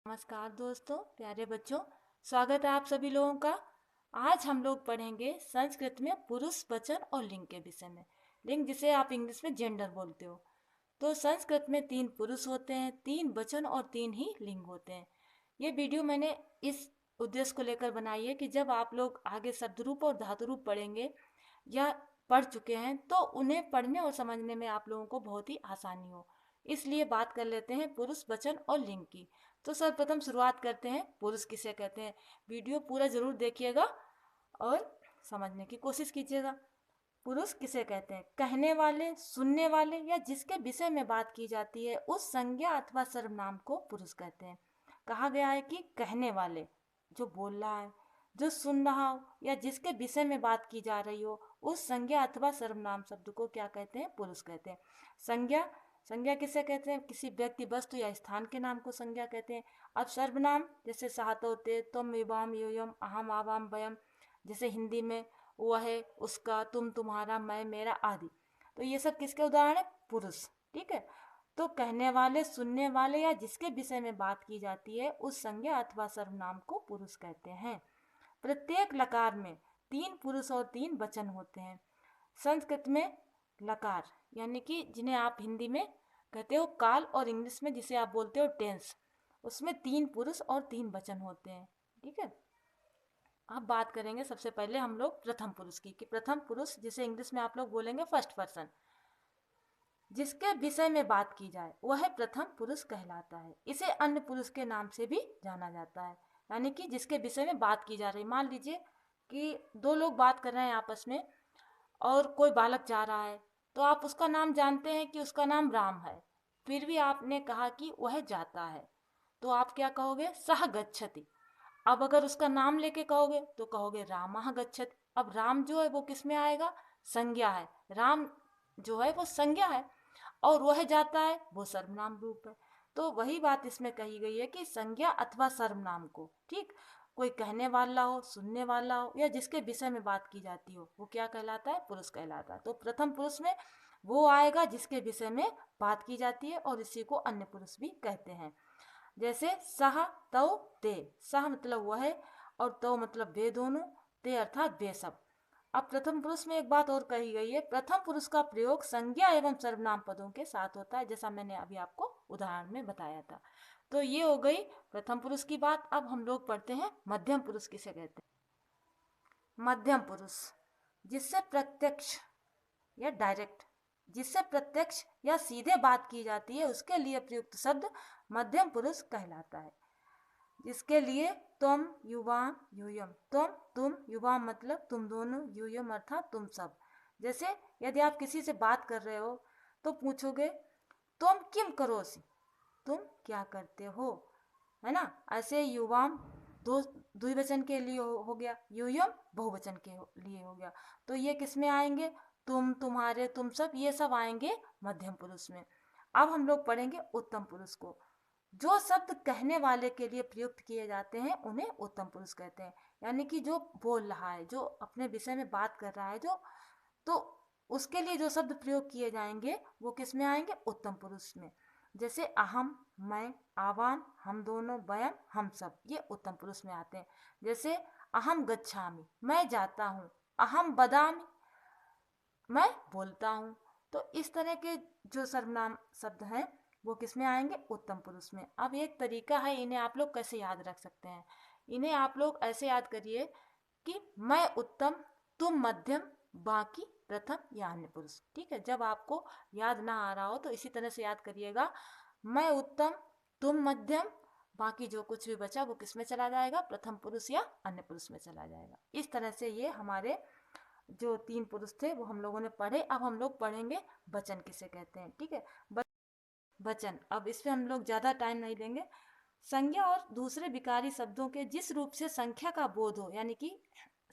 नमस्कार दोस्तों, प्यारे बच्चों, स्वागत है आप सभी लोगों का। आज हम लोग पढ़ेंगे संस्कृत में पुरुष वचन और लिंग के विषय में। लिंग जिसे आप इंग्लिश में जेंडर बोलते हो। तो संस्कृत में 3 पुरुष होते हैं, 3 वचन और 3 ही लिंग होते हैं। ये वीडियो मैंने इस उद्देश्य को लेकर बनाई है कि जब आप लोग आगे शब्द रूप और धातु रूप पढ़ेंगे या पढ़ चुके हैं तो उन्हें पढ़ने और समझने में आप लोगों को बहुत ही आसानी हो। इसलिए बात कर लेते हैं पुरुष वचन और लिंग की। तो सर्वप्रथम शुरुआत करते हैं पुरुष किसे कहते हैं। वीडियो पूरा जरूर देखिएगा और समझने की कोशिश कीजिएगा। पुरुष किसे कहते हैं? कहने वाले, सुनने वाले या जिसके विषय में बात की जाती है उस संज्ञा अथवा सर्वनाम को पुरुष कहते हैं। कहा गया है कि कहने वाले, जो बोल रहा है, जो सुन रहा हो या जिसके विषय में बात की जा रही हो उस संज्ञा अथवा सर्वनाम शब्द को क्या कहते हैं? पुरुष कहते हैं। संज्ञा संज्ञा किसे कहते हैं? किसी व्यक्ति, वस्तु या स्थान के नाम को संज्ञा कहते हैं। अब सर्वनाम जैसे साहतोते, तुम, युवाम, यूयम, अहम, आवाम, वयम, जैसे हिंदी में वह, उसका, तुम, तुम्हारा, मैं, मेरा आदि। तो ये सब किसके उदाहरण है? पुरुष। ठीक है। तो कहने वाले, सुनने वाले या जिसके विषय में बात की जाती है उस संज्ञा अथवा सर्वनाम को पुरुष कहते हैं। प्रत्येक लकार में 3 पुरुष और 3 वचन होते हैं। संस्कृत में लकार यानी कि जिन्हें आप हिंदी में कहते हो काल और इंग्लिश में जिसे आप बोलते हो टेंस, उसमें 3 पुरुष और 3 वचन होते हैं। ठीक है। अब बात करेंगे सबसे पहले हम लोग प्रथम पुरुष की, कि प्रथम पुरुष जिसे इंग्लिश में आप लोग बोलेंगे फर्स्ट पर्सन, जिसके विषय में बात की जाए वह प्रथम पुरुष कहलाता है। इसे अन्य पुरुष के नाम से भी जाना जाता है, यानी कि जिसके विषय में बात की जा रही। मान लीजिए कि 2 लोग बात कर रहे हैं आपस में और कोई बालक जा रहा है, तो आप उसका नाम जानते हैं कि उसका नाम राम है, फिर भी आपने कहा कि वह जाता है, तो आप क्या कहोगे? सह गच्छति। अब अगर उसका नाम लेके कहोगे तो कहोगे रामः गच्छति। अब राम जो है वो किस में आएगा? संज्ञा है। राम जो है वो संज्ञा है और वह जाता है वो सर्वनाम रूप है। तो वही बात इसमें कही गई है कि संज्ञा अथवा सर्वनाम को, ठीक, कोई कहने वाला हो, सुनने वाला हो या जिसके विषय में बात की जाती हो वो क्या कहलाता है? पुरुष कहलाता है। तो प्रथम पुरुष में वो आएगा जिसके विषय में बात की जाती है और इसी को अन्य पुरुष भी कहते हैं। जैसे सह, तौ, ते। सह मतलब वह और तौ मतलब वे दोनों, ते अर्थात वे सब। अब प्रथम पुरुष में एक बात और कही गई है, प्रथम पुरुष का प्रयोग संज्ञा एवं सर्वनाम पदों के साथ होता है, जैसा मैंने अभी आपको उदाहरण में बताया था। तो ये हो गई प्रथम पुरुष की बात। अब हम लोग पढ़ते हैं मध्यम पुरुष किसे कहते हैं। मध्यम पुरुष जिससे प्रत्यक्ष या डायरेक्ट, जिससे प्रत्यक्ष या सीधे बात की जाती है उसके लिए प्रयुक्त शब्द मध्यम पुरुष कहलाता है। जिसके लिए तुम, युवाम, यूयम, तुम, युवाम मतलब तुम दोनों, यूयम अर्थात तुम सब। जैसे यदि आप किसी से बात कर रहे हो तो पूछोगे तुम किम करोसी, तुम क्या करते हो, है ना। ऐसे युवाम दो द्विवचन के लिए हो गया, यूयम बहुवचन के लिए हो गया। तो ये किस में आएंगे? तुम, तुम्हारे, तुम सब, ये सब आएंगे मध्यम पुरुष में। अब हम लोग पढ़ेंगे उत्तम पुरुष को। जो शब्द कहने वाले के लिए प्रयुक्त किए जाते हैं उन्हें उत्तम पुरुष कहते हैं। यानी कि जो बोल रहा है, जो अपने विषय में बात कर रहा है, जो, तो उसके लिए जो शब्द प्रयोग किए जाएंगे वो किस में आएंगे? उत्तम पुरुष में। जैसे अहम, मैं, आवाम, हम दोनों, वयम, हम सब, ये उत्तम पुरुष में आते हैं। जैसे अहम गच्छामि, मैं जाता हूँ, अहम वदामि, मैं बोलता हूँ। तो इस तरह के जो सर्वनाम शब्द हैं वो किस में आएंगे? उत्तम पुरुष में। अब एक तरीका है, इन्हें आप लोग कैसे याद रख सकते हैं। इन्हें आप लोग ऐसे याद करिए कि मैं उत्तम, तुम मध्यम, बाकी प्रथम या अन्य पुरुष। ठीक है। जब आपको याद ना आ रहा हो तो इसी तरह से याद करिएगा, मैं उत्तम, तुम मध्यम, बाकी जो कुछ भी बचा वो किस में चला जाएगा? प्रथम पुरुष या अन्य पुरुष में चला जाएगा। इस तरह से ये हमारे जो 3 पुरुष थे वो हम लोगों ने पढ़े। अब हम लोग पढ़ेंगे वचन किसे कहते हैं। ठीक है। वचन, अब इस पे हम लोग ज़्यादा टाइम नहीं लेंगे। संज्ञा और दूसरे विकारी शब्दों के जिस रूप से संख्या का बोध हो, यानी कि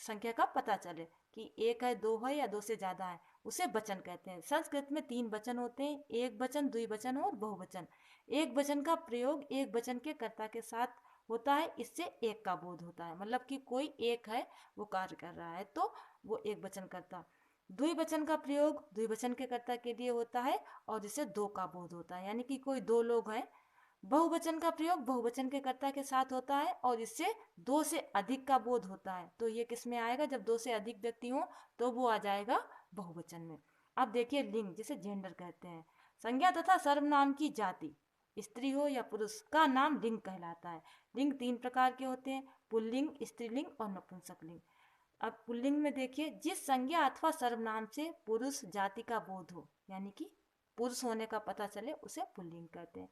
संख्या का पता चले कि 1 है, 2 है या 2 से ज़्यादा है, उसे वचन कहते हैं। संस्कृत में 3 वचन होते हैं, एक वचन, द्विवचन और बहुवचन। एक वचन का प्रयोग एक वचन के कर्ता के साथ होता है, इससे एक का बोध होता है। मतलब कि कोई एक है, वो कार्य कर रहा है तो वो एक वचन करता। द्विवचन का प्रयोग द्विवचन के कर्ता के लिए होता है और जिसे 2 का बोध होता है, यानी कि कोई 2 लोग हैं बहुवचन का प्रयोग बहुवचन के कर्ता के साथ होता है और इससे दो से अधिक का बोध होता है। तो ये किस में आएगा? जब दो से अधिक व्यक्ति हो तो वो आ जाएगा बहुवचन में। अब देखिए लिंग, जिसे जेंडर कहते हैं। संज्ञा तथा सर्वनाम की जाति, स्त्री हो या पुरुष, का नाम लिंग कहलाता है। लिंग तीन प्रकार के होते हैं, पुल्लिंग, स्त्रीलिंग और नपुंसकलिंग। अब पुल्लिंग में देखिए, जिस संज्ञा अथवा सर्वनाम से पुरुष जाति का बोध हो, यानी कि पुरुष होने का पता चले, उसे पुल्लिंग कहते हैं।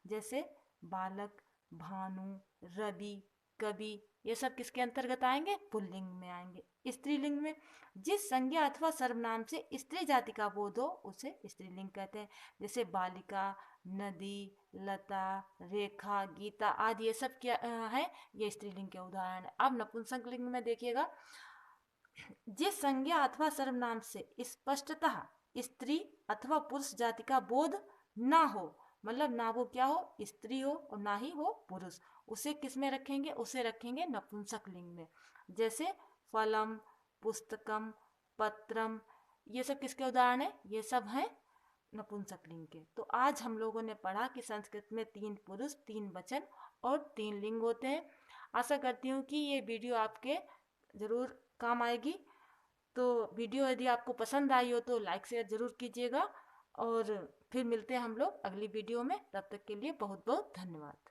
जैसे बालक, भानु, रवि, कवि, ये सब किसके अंतर्गत आएंगे? पुल्लिंग में आएंगे। स्त्रीलिंग में जिस संज्ञा अथवा सर्वनाम से स्त्री जाति का बोध हो उसे स्त्रीलिंग कहते हैं। जैसे बालिका, नदी, लता, रेखा, गीता आदि, ये सब क्या है? ये स्त्रीलिंग के उदाहरण है। अब नपुंसकलिंग में देखिएगा, जिस संज्ञा अथवा सर्वनाम से स्पष्टतः स्त्री अथवा पुरुष जाति का बोध ना हो, मतलब ना वो क्या हो? स्त्री हो और ना ही हो पुरुष, उसे किस में रखेंगे? उसे रखेंगे नपुंसकलिंग में। जैसे फलम, पुस्तकम, पत्रम, ये सब किसके उदाहरण है? ये सब हैं नपुंसकलिंग के। तो आज हम लोगों ने पढ़ा कि संस्कृत में 3 पुरुष, 3 वचन और 3 लिंग होते हैं। आशा करती हूँ कि ये वीडियो आपके ज़रूर काम आएगी। तो वीडियो यदि आपको पसंद आई हो तो लाइक शेयर ज़रूर कीजिएगा और फिर मिलते हैं हम लोग अगली वीडियो में। तब तक के लिए बहुत बहुत धन्यवाद।